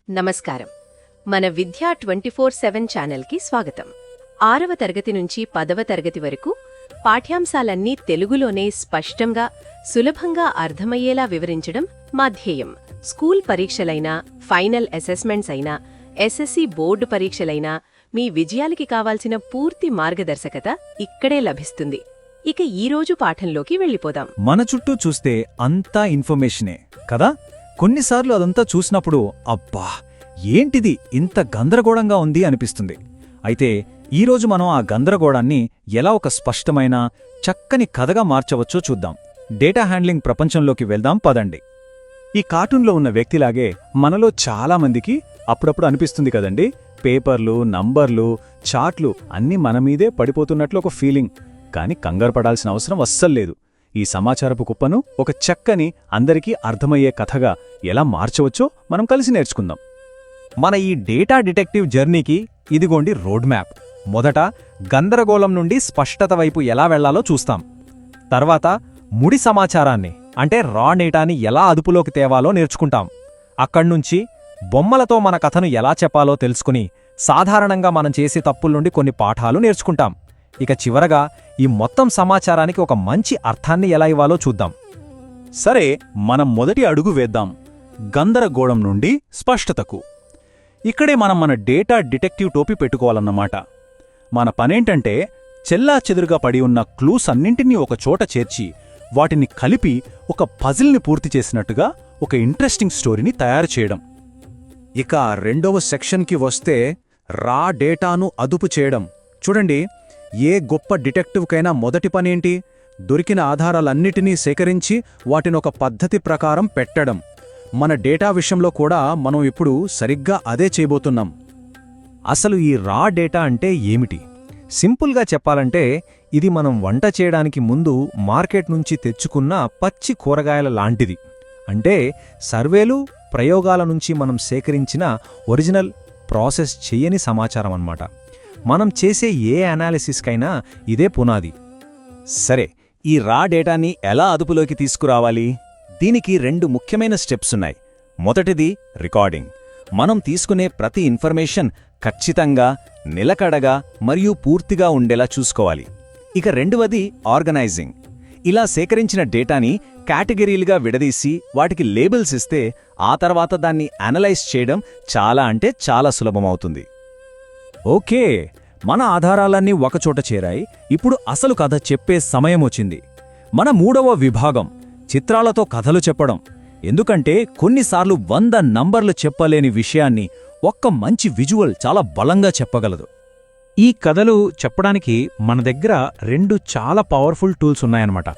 నమస్కారం. మన విద్యా 24/7 ఛానల్కి స్వాగతం. 6వ తరగతి నుంచి 10వ తరగతి వరకు పాఠ్యాంశాలన్నీ తెలుగులోనే స్పష్టంగా, సులభంగా అర్థమయ్యేలా వివరించడం మా ధ్యేయం. స్కూల్ పరీక్షలైనా, ఫైనల్ అసెస్మెంట్స్ అయినా, ఎస్ఎస్సి బోర్డు పరీక్షలైనా మీ విజయాలకి కావాల్సిన పూర్తి మార్గదర్శకత ఇక్కడే లభిస్తుంది. ఇక ఈరోజు పాఠంలోకి వెళ్ళిపోదాం. మన చుట్టూ చూస్తే అంతా ఇన్ఫర్మేషనే కదా. కొన్నిసార్లు అదంతా చూసినప్పుడు అబ్బా ఏంటిది ఇంత గందరగోళంగా ఉంది అనిపిస్తుంది. అయితే ఈరోజు మనం ఆ గందరగోళాన్ని ఎలా ఒక స్పష్టమైన, చక్కని కథగా మార్చవచ్చో చూద్దాం. డేటా హ్యాండ్లింగ్ ప్రపంచంలోకి వెళ్దాం పదండి. ఈ కార్టూన్లో ఉన్న వ్యక్తిలాగే మనలో చాలామందికి అప్పుడప్పుడు అనిపిస్తుంది కదండి, పేపర్లు, నంబర్లు, చార్ట్లు అన్నీ మనమీదే పడిపోతున్నట్లు ఒక ఫీలింగ్. కాని కంగారు పడాల్సిన అవసరం అస్సల్లేదు. ఈ సమాచారపు కుప్పను ఒక చక్కని, అందరికీ అర్థమయ్యే కథగా ఎలా మార్చవచ్చో మనం కలిసి నేర్చుకుందాం. మన ఈ డేటా డిటెక్టివ్ జర్నీకి ఇదిగోండి రోడ్ మ్యాప్. మొదట గందరగోళం నుండి స్పష్టత వైపు ఎలా వెళ్లాలో చూస్తాం. తర్వాత ముడి సమాచారాన్ని అంటే రా డేటాని ఎలా అదుపులోకి తేవాలో నేర్చుకుంటాం. అక్కడ్నుంచి బొమ్మలతో మన కథను ఎలా చెప్పాలో తెలుసుకుని సాధారణంగా మనం చేసే తప్పుల నుండి కొన్ని పాఠాలు నేర్చుకుంటాం. ఇక చివరగా ఈ మొత్తం సమాచారానికి ఒక మంచి అర్థాన్ని ఎలా ఇవ్వాలో చూద్దాం. సరే, మనం మొదటి అడుగు వేద్దాం, గందరగోళం నుండి స్పష్టతకు. ఇక్కడే మనం మన డేటా డిటెక్టివ్ టోపీ పెట్టుకోవాలన్నమాట. మన పనేంటంటే చెల్లాచెదురుగా పడి ఉన్న క్లూస్ అన్నింటినీ ఒక చోట చేర్చి వాటిని కలిపి ఒక పజిల్ని పూర్తి చేసినట్టుగా ఒక ఇంట్రెస్టింగ్ స్టోరీని తయారు చేయడం. ఇక రెండవ సెక్షన్కి వస్తే రా డేటాను అదుపు చేయడం. చూడండి, ఏ గొప్ప డిటెక్టివ్కైనా మొదటి పనేంటి? దొరికిన ఆధారాలన్నిటినీ సేకరించి వాటినొక పద్ధతి ప్రకారం పెట్టడం. మన డేటా విషయంలో కూడా మనం ఇప్పుడు సరిగ్గా అదే చేయబోతున్నాం. అసలు ఈ రా డేటా అంటే ఏమిటి? సింపుల్గా చెప్పాలంటే ఇది మనం వంట చేయడానికి ముందు మార్కెట్ నుంచి తెచ్చుకున్న పచ్చి కూరగాయల లాంటిది. అంటే సర్వేలు, ప్రయోగాల నుంచి మనం సేకరించిన ఒరిజినల్, ప్రాసెస్ చెయ్యని సమాచారం అన్నమాట. మనం చేసే ఏ అనాలిసిస్కైనా ఇదే పునాది. సరే, ఈ రా డేటాని ఎలా అదుపులోకి తీసుకురావాలి? దీనికి 2 ముఖ్యమైన స్టెప్స్ ఉన్నాయి. మొదటిది రికార్డింగ్. మనం తీసుకునే ప్రతి ఇన్ఫర్మేషన్ ఖచ్చితంగా, నిలకడగా మరియు పూర్తిగా ఉండేలా చూసుకోవాలి. ఇక రెండవది ఆర్గనైజింగ్. ఇలా సేకరించిన డేటాని కేటగిరీలుగా విడదీసి వాటికి లేబుల్స్ ఇస్తే ఆ తర్వాత దాన్ని అనలైజ్ చేయడం చాలా అంటే చాలా సులభమవుతుంది. ఓకే, మన ఆధారాలన్నీ ఒకచోట చేరాయి. ఇప్పుడు అసలు కథ చెప్పే సమయమొచ్చింది. మన 3వ విభాగం చిత్రాలతో కథలు చెప్పడం. ఎందుకంటే కొన్నిసార్లు 100 నంబర్లు చెప్పలేని విషయాన్ని ఒక్క మంచి విజువల్ చాలా బలంగా చెప్పగలదు. ఈ కథలు చెప్పడానికి మన దగ్గర 2 చాలా పవర్ఫుల్ టూల్స్ ఉన్నాయన్నమాట.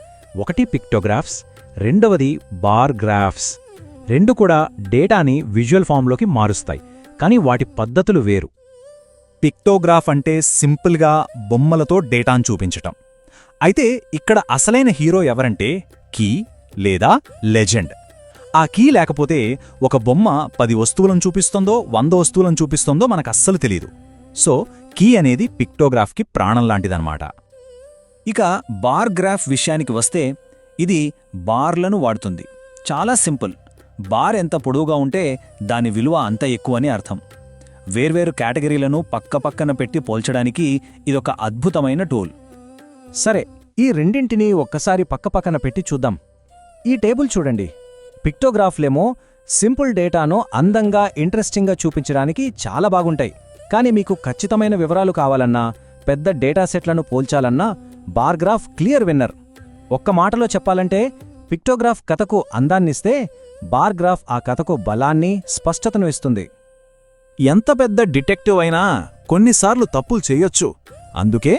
ఒకటి పిక్టోగ్రాఫ్స్, రెండవది బార్ గ్రాఫ్స్. 2 కూడా డేటాని విజువల్ ఫామ్లోకి మారుస్తాయి, కానీ వాటి పద్ధతులు వేరు. పిక్టోగ్రాఫ్ అంటే సింపుల్గా బొమ్మలతో డేటాను చూపించటం. అయితే ఇక్కడ అసలైన హీరో ఎవరంటే కీ లేదా లెజెండ్. ఆ కీ లేకపోతే ఒక బొమ్మ 10 వస్తువులను చూపిస్తుందో 100 వస్తువులను చూపిస్తుందో మనకస్సలు తెలీదు. సో కీ అనేది పిక్టోగ్రాఫ్కి ప్రాణం లాంటిదన్నమాట. ఇక బార్ గ్రాఫ్ విషయానికి వస్తే ఇది బార్లను వాడుతుంది. చాలా సింపుల్. బార్ ఎంత పొడవుగా ఉంటే దాని విలువ అంత ఎక్కువని అర్థం. వేర్వేరు కేటగిరీలను పక్కపక్కన పెట్టి పోల్చడానికి ఇదొక అద్భుతమైన టూల్. సరే, ఈ రెండింటినీ ఒక్కసారి పక్కపక్కన పెట్టి చూద్దాం. ఈ టేబుల్ చూడండి. పిక్టోగ్రాఫ్లేమో సింపుల్ డేటాను అందంగా, ఇంట్రెస్టింగ్గా చూపించడానికి చాలా బాగుంటాయి. కానీ మీకు ఖచ్చితమైన వివరాలు కావాలన్నా, పెద్ద డేటాసెట్లను పోల్చాలన్నా బార్ గ్రాఫ్ క్లియర్ విన్నర్. ఒక్క మాటలో చెప్పాలంటే పిక్టోగ్రాఫ్ కథకు అందాన్నిస్తే బార్ గ్రాఫ్ ఆ కథకు బలాన్ని, స్పష్టతను ఇస్తుంది. ఎంత పెద్ద డిటెక్టివ్ అయినా కొన్నిసార్లు తప్పులు చేయొచ్చు. అందుకే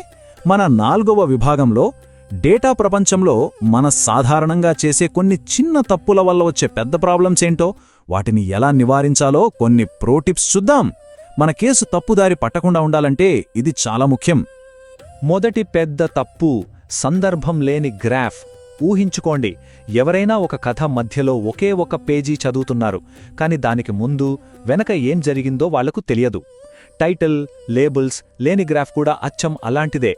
మన 4వ విభాగంలో డేటా ప్రపంచంలో మన సాధారణంగా చేసే కొన్ని చిన్న తప్పుల వల్ల వచ్చే పెద్ద ప్రాబ్లమ్స్ ఏంటో, వాటిని ఎలా నివారించాలో కొన్ని ప్రో టిప్స్ చూద్దాం. మన కేసు తప్పుదారి పట్టకుండా ఉండాలంటే ఇది చాలా ముఖ్యం. మొదటి పెద్ద తప్పు సందర్భం లేని గ్రాఫ్. ఊహించుకోండి, ఎవరైనా ఒక కథ మధ్యలో ఒకే ఒక పేజీ చదువుతున్నారు, కాని దానికి ముందు, వెనక ఏం జరిగిందో వాళ్లకు తెలియదు. టైటిల్, లేబుల్స్ లేని గ్రాఫ్ కూడా అచ్చం అలాంటిదే.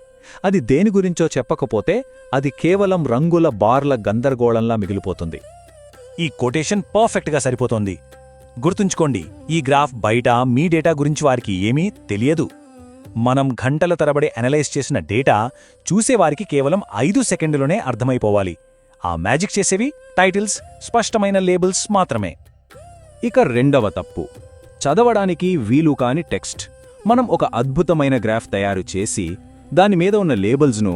అది దేని గురించో చెప్పకపోతే అది కేవలం రంగుల బార్ల గందరగోళంలా మిగిలిపోతుంది. ఈ కొటేషన్ పర్ఫెక్ట్గా సరిపోతోంది. గుర్తుంచుకోండి, ఈ గ్రాఫ్ బయట మీ డేటా గురించి వారికి ఏమీ తెలియదు. మనం గంటల తరబడి అనలైజ్ చేసిన డేటా చూసేవారికి కేవలం 5 సెకండ్లోనే అర్థమైపోవాలి. ఆ మ్యాజిక్ చేసేవి టైటిల్స్, స్పష్టమైన లేబుల్స్ మాత్రమే. ఇక రెండవ తప్పు, చదవడానికి వీలు కాని టెక్స్ట్. మనం ఒక అద్భుతమైన గ్రాఫ్ తయారు చేసి దానిమీద ఉన్న లేబుల్స్ను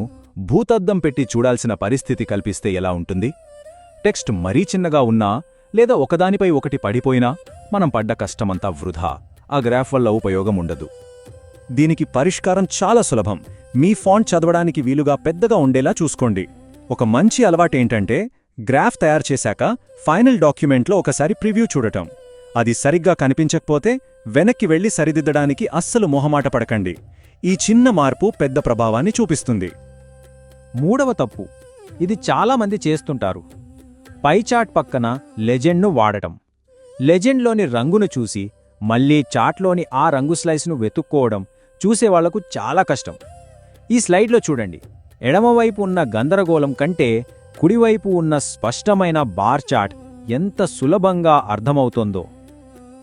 భూతద్దం పెట్టి చూడాల్సిన పరిస్థితి కల్పిస్తే ఎలా ఉంటుంది? టెక్స్ట్ మరీ చిన్నగా ఉన్నా లేదా ఒకదానిపై ఒకటి పడిపోయినా మనం పడ్డ కష్టమంతా వృధా. ఆ గ్రాఫ్ వల్ల ఉపయోగం ఉండదు. దీనికి పరిష్కారం చాలా సులభం. మీ ఫాంట్ చదవడానికి వీలుగా పెద్దగా ఉండేలా చూసుకోండి. ఒక మంచి అలవాటేంటంటే గ్రాఫ్ తయారు చేశాక ఫైనల్ డాక్యుమెంట్లో ఒకసారి ప్రివ్యూ చూడటం. అది సరిగ్గా కనిపించకపోతే వెనక్కి వెళ్లి సరిదిద్దడానికి అస్సలు మొహమాట పడకండి. ఈ చిన్న మార్పు పెద్ద ప్రభావాన్ని చూపిస్తుంది. మూడవ తప్పు, ఇది చాలామంది చేస్తుంటారు. పై చార్ట్ పక్కన లెజెండ్ను వాడటం. లెజెండ్లోని రంగును చూసి మళ్లీ చార్ట్లోని ఆ రంగు స్లైస్ను వెతుక్కోవడం చూసేవాళ్లకు చాలా కష్టం. ఈ స్లైడ్లో చూడండి, ఎడమవైపు ఉన్న గందరగోళం కంటే కుడివైపు ఉన్న స్పష్టమైన బార్ చార్ట్ ఎంత సులభంగా అర్థమవుతోందో.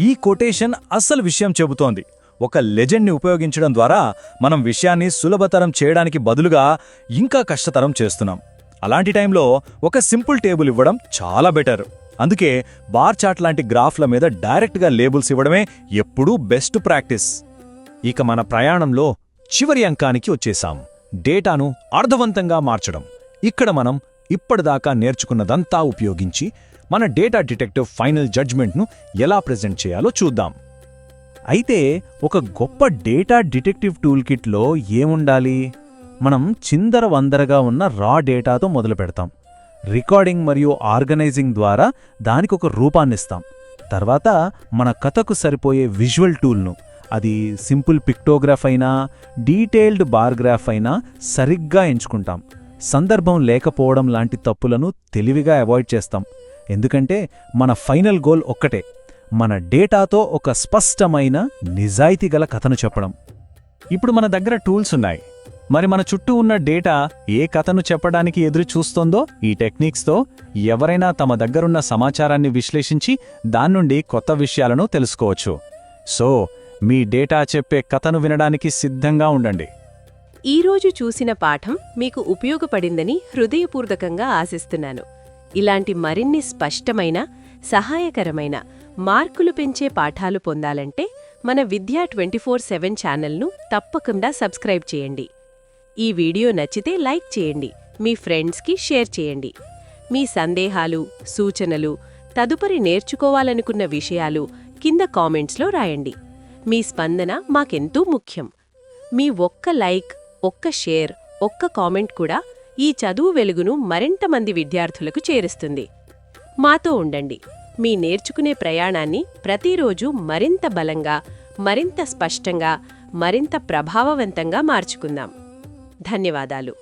ఈ కొటేషన్ అస్సలు విషయం చెబుతోంది. ఒక లెజెండ్ని ఉపయోగించడం ద్వారా మనం విషయాన్ని సులభతరం చేయడానికి బదులుగా ఇంకా కష్టతరం చేస్తున్నాం. అలాంటి టైంలో ఒక సింపుల్ టేబుల్ ఇవ్వడం చాలా బెటర్. అందుకే బార్ చార్ట్ లాంటి గ్రాఫ్ల మీద డైరెక్ట్గా లేబుల్స్ ఇవ్వడమే ఎప్పుడూ బెస్ట్ ప్రాక్టీస్. ఇక మన ప్రయాణంలో చివరి అంకానికి వచ్చేశాం, డేటాను అర్థవంతంగా మార్చడం. ఇక్కడ మనం ఇప్పటిదాకా నేర్చుకున్నదంతా ఉపయోగించి మన డేటా డిటెక్టివ్ ఫైనల్ జడ్జ్మెంట్ను ఎలా ప్రెజెంట్ చేయాలో చూద్దాం. అయితే ఒక గొప్ప డేటా డిటెక్టివ్ టూల్ కిట్లో ఏముండాలి? మనం చిందరవందరగా ఉన్న రా డేటాతో మొదలు పెడతాం. రికార్డింగ్ మరియు ఆర్గనైజింగ్ ద్వారా దానికొక రూపాన్నిస్తాం. తర్వాత మన కథకు సరిపోయే విజువల్ టూల్ను, అది సింపుల్ పిక్టోగ్రాఫ్ అయినా డీటెయిల్డ్ బార్గ్రాఫ్ అయినా సరిగ్గా ఎంచుకుంటాం. సందర్భం లేకపోవడం లాంటి తప్పులను తెలివిగా అవాయిడ్ చేస్తాం. ఎందుకంటే మన ఫైనల్ గోల్ ఒక్కటే, మన డేటాతో ఒక స్పష్టమైన నిజాయితీగల కథను చెప్పడం. ఇప్పుడు మన దగ్గర టూల్స్ ఉన్నాయి. మరి మన చుట్టూ ఉన్న డేటా ఏ కథను చెప్పడానికి ఎదురు చూస్తోందో ఈ టెక్నిక్స్తో ఎవరైనా తమ దగ్గరున్న సమాచారాన్ని విశ్లేషించి దాన్నుండి కొత్త విషయాలను తెలుసుకోవచ్చు. సో మీ డేటా చెప్పే కథను వినడానికి సిద్ధంగా ఉండండి. ఈరోజు చూసిన పాఠం మీకు ఉపయోగపడిందని హృదయపూర్వకంగా ఆశిస్తున్నాను. ఇలాంటి మరిన్ని స్పష్టమైన, సహాయకరమైన, మార్కులు పెంచే పాఠాలు పొందాలంటే మన విద్యా 24/7 ఛానల్ను తప్పకుండా సబ్స్క్రైబ్ చేయండి. ఈ వీడియో నచ్చితే లైక్ చేయండి, మీ ఫ్రెండ్స్కి షేర్ చేయండి. మీ సందేహాలు, సూచనలు, తదుపరి నేర్చుకోవాలనుకున్న విషయాలు కింద కామెంట్స్లో రాయండి. మీ స్పందన మాకెంతో ముఖ్యం. మీ ఒక్క లైక్, ఒక్క షేర్, ఒక్క కామెంట్ కూడా ఈ చదువు వెలుగును మరింత మంది విద్యార్థులకు చేరుస్తుంది. మాతో ఉండండి. మీ నేర్చుకునే ప్రయాణాన్ని ప్రతిరోజు మరింత బలంగా, మరింత స్పష్టంగా, మరింత ప్రభావవంతంగా మార్చుకుందాం. ధన్యవాదాలు.